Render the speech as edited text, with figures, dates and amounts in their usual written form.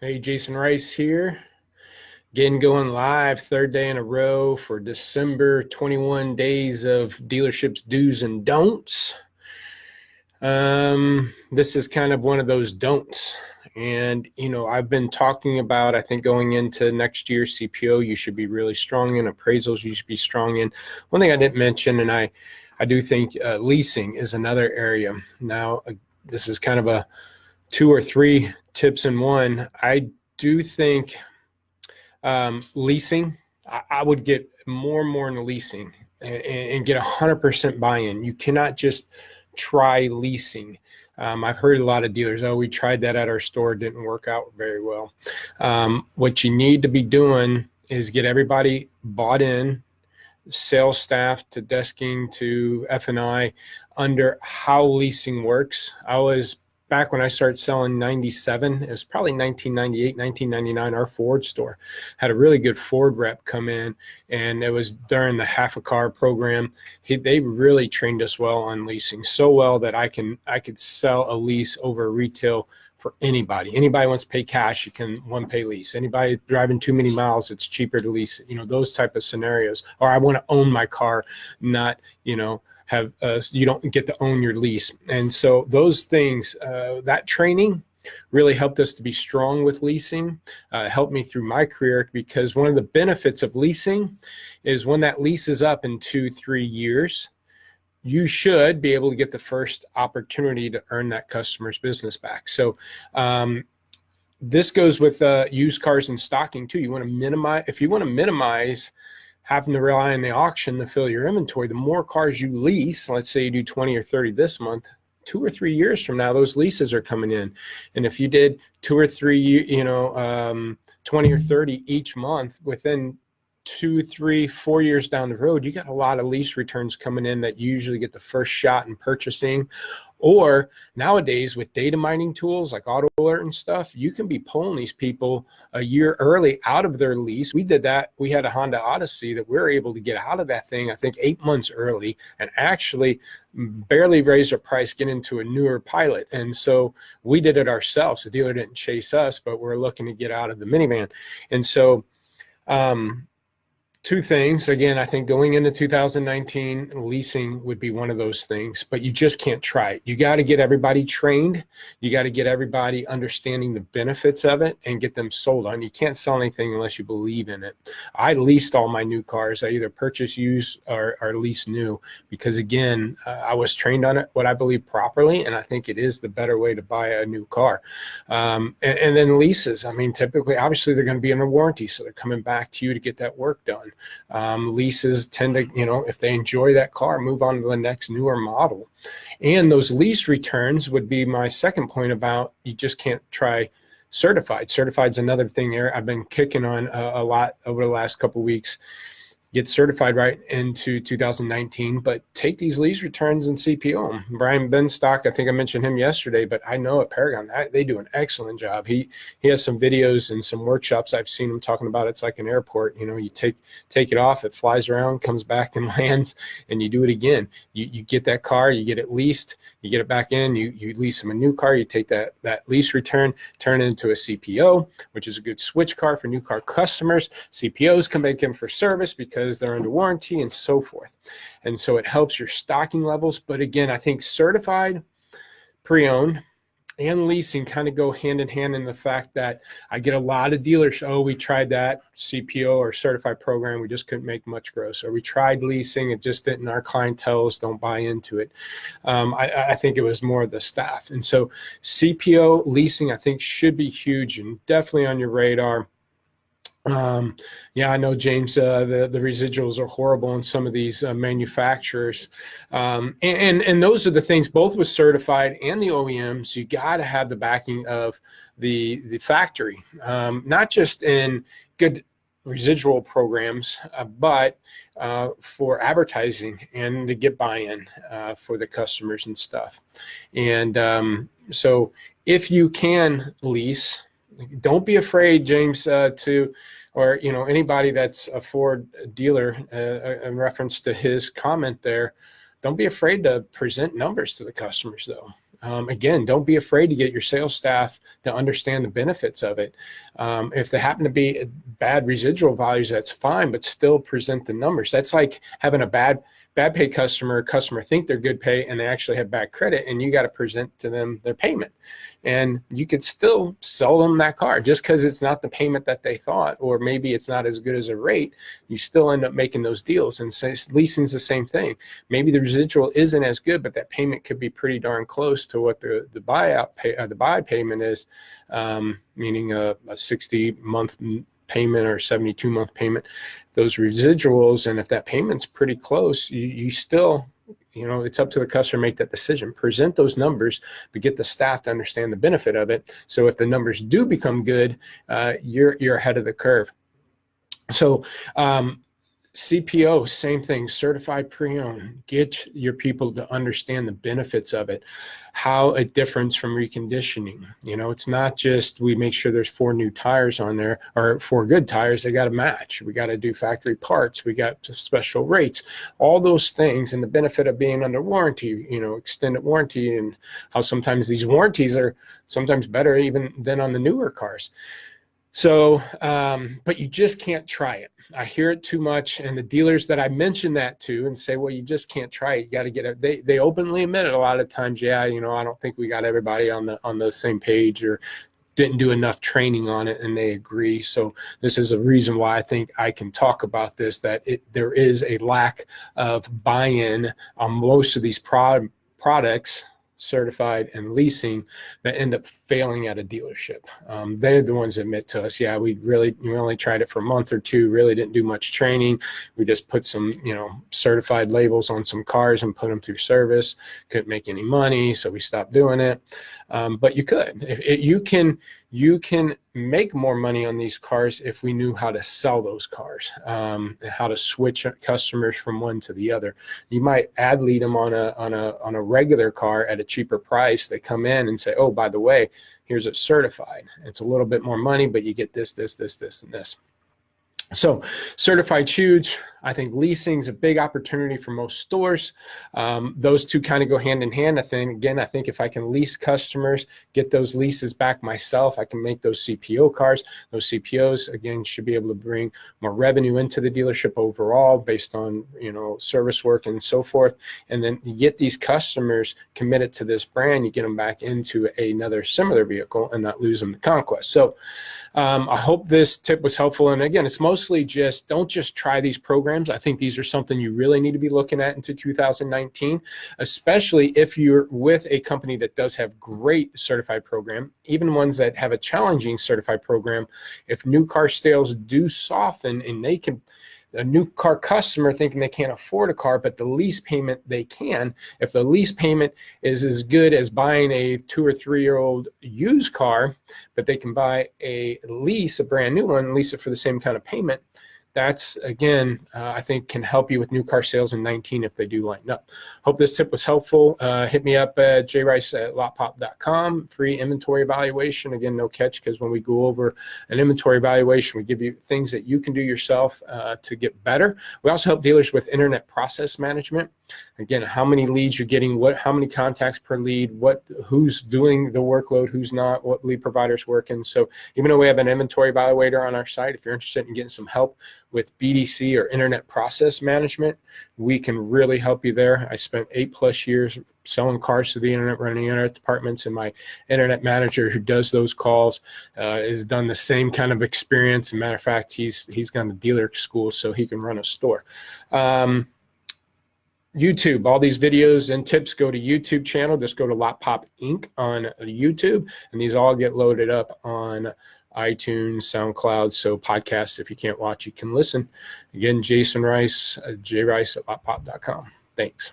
Hey, Jason Rice here. Again, going live third day in a row for December 21 days of dealerships do's and don'ts. This is kind of one of those don'ts. And, I've been talking about, I think going into next year, CPO, you should be really strong in. Appraisals, you should be strong in. One thing I didn't mention, and I do think leasing is another area. Now, this is kind of a two or three tips in one. I do think leasing, I would get more and more into leasing and get 100% buy-in. You cannot just try leasing. I've heard a lot of dealers, oh, we tried that at our store, it didn't work out very well. What you need to be doing is get everybody bought in, sales staff to desking to F&I, under how leasing works. I was back when I started selling 97, it was probably 1998, 1999, our Ford store had a really good Ford rep come in, and it was during the half a car program. They really trained us well on leasing, so well that I could sell a lease over retail for anybody. Anybody wants to pay cash, you can one pay lease. Anybody driving too many miles, it's cheaper to lease, those type of scenarios. Or I want to own my car, not, have you don't get to own your lease. And so those things, that training really helped us to be strong with leasing, helped me through my career, because one of the benefits of leasing is when that lease is up in 2-3 years, you should be able to get the first opportunity to earn that customer's business back. So this goes with used cars and stocking too. You want to minimize, if you want to minimize having to rely on the auction to fill your inventory, the more cars you lease, let's say you do 20 or 30 this month, 2 or 3 years from now, those leases are coming in. And if you did 2 or 3, 20 or 30 each month, within 2, 3, 4 years down the road, you got a lot of lease returns coming in that you usually get the first shot in purchasing. Or nowadays with data mining tools like Auto Alert and stuff, you can be pulling these people a year early out of their lease. We did that. We had a Honda Odyssey that we were able to get out of that thing, I think 8 months early, and actually barely raise our price, get into a newer Pilot. And so we did it ourselves. The dealer didn't chase us, but we're looking to get out of the minivan. And so two things. Again, I think going into 2019, leasing would be one of those things, but you just can't try it. You got to get everybody trained. You got to get everybody understanding the benefits of it and get them sold on. You can't sell anything unless you believe in it. I leased all my new cars. I either purchase used or lease new, because again, I was trained on it, what I believe properly, and I think it is the better way to buy a new car. And then leases, I mean, typically, obviously they're going to be under warranty, so they're coming back to you to get that work done. Leases tend to, if they enjoy that car, move on to the next newer model. And those lease returns would be my second point about, you just can't try certified. Certified's another thing there I've been kicking on a lot over the last couple of weeks. Get certified right into 2019, but take these lease returns and CPO them. Brian Benstock, I think I mentioned him yesterday, but I know at Paragon, they do an excellent job. He has some videos and some workshops I've seen him talking about. It's like an airport, you take it off, it flies around, comes back and lands, and you do it again. You get that car, you get it leased, you get it back in, you lease them a new car, you take that lease return, turn it into a CPO, which is a good switch car for new car customers. CPOs come back in for service because they're under warranty and so forth. And so it helps your stocking levels. But again, I think certified, pre-owned, and leasing kind of go hand in hand in the fact that I get a lot of dealers, oh, we tried that CPO or certified program, we just couldn't make much gross. Or we tried leasing, it just didn't, our clientele don't buy into it. I think it was more of the staff. And so CPO leasing, I think, should be huge and definitely on your radar. Yeah, I know, James, the residuals are horrible in some of these manufacturers. And those are the things, both with certified and the OEMs, you got to have the backing of the factory, not just in good residual programs, but for advertising and to get buy-in for the customers and stuff. And so if you can lease, don't be afraid, James, or anybody that's a Ford dealer, in reference to his comment there, don't be afraid to present numbers to the customers, though. Again, don't be afraid to get your sales staff to understand the benefits of it. If they happen to be bad residual values, that's fine, but still present the numbers. That's like having a bad pay customer think they're good pay and they actually have bad credit, and you got to present to them their payment. And you could still sell them that car just because it's not the payment that they thought, or maybe it's not as good as a rate. You still end up making those deals. And so leasing's the same thing. Maybe the residual isn't as good, but that payment could be pretty darn close to what the buy payment is, meaning a 60-month payment or 72-month payment. Those residuals, and if that payment's pretty close, you still, it's up to the customer to make that decision. Present those numbers, but get the staff to understand the benefit of it. So if the numbers do become good, you're ahead of the curve. So CPO, same thing, certified pre-owned. Get your people to understand the benefits of it, how it differs from reconditioning. It's not just we make sure there's 4 new tires on there, or 4 good tires. They got to match. We got to do factory parts. We got special rates, all those things, and the benefit of being under warranty, extended warranty, and how sometimes these warranties are sometimes better even than on the newer cars. So, but you just can't try it. I hear it too much. And the dealers that I mention that to and say, well, you just can't try it. You got to get it. They openly admit it a lot of times. Yeah, I don't think we got everybody on the same page, or didn't do enough training on it, and they agree. So this is a reason why I think I can talk about this, that there is a lack of buy-in on most of these products, certified and leasing, that end up failing at a dealership. They're the ones that admit to us, yeah, we only tried it for a month or 2, really didn't do much training. We just put some, certified labels on some cars and put them through service. Couldn't make any money, so we stopped doing it. But you could. You can make more money on these cars if we knew how to sell those cars, and how to switch customers from one to the other. You might ad lead them on a regular car at a cheaper price. They come in and say, oh, by the way, here's a certified. It's a little bit more money, but you get this, this, this, this, and this. So certified huge. I think leasing is a big opportunity for most stores. Those two kind of go hand in hand. I think if I can lease customers, get those leases back myself, I can make those CPO cars. Those CPOs, again, should be able to bring more revenue into the dealership overall based on, service work and so forth. And then you get these customers committed to this brand, you get them back into another similar vehicle and not lose them to conquest. So I hope this tip was helpful. And again, it's mostly don't just try these programs. I think these are something you really need to be looking at into 2019, especially if you're with a company that does have great certified program, even ones that have a challenging certified program. If new car sales do soften, and a new car customer thinking they can't afford a car, but the lease payment they can. If the lease payment is as good as buying a 2 or 3 year old used car, but they can buy a brand new one, lease it for the same kind of payment, that's, again, I think can help you with new car sales in 19 if they do line up. Hope this tip was helpful. Hit me up at jrice@lotpop.com. Free inventory evaluation. Again, no catch, because when we go over an inventory evaluation, we give you things that you can do yourself to get better. We also help dealers with internet process management. Again, how many leads you're getting, how many contacts per lead, who's doing the workload, who's not, what lead provider's working. So even though we have an inventory evaluator on our site, if you're interested in getting some help with BDC or internet process management, we can really help you there. I spent 8+ years selling cars to the internet, running internet departments, and my internet manager who does those calls has done the same kind of experience. As a matter of fact, he's gone to dealer school so he can run a store. YouTube, all these videos and tips go to YouTube channel. Just go to Lotpop Inc. on YouTube, and these all get loaded up on iTunes, SoundCloud. So podcasts, if you can't watch, you can listen. Again, Jasen Rice, jrice@lotpop.com. Thanks.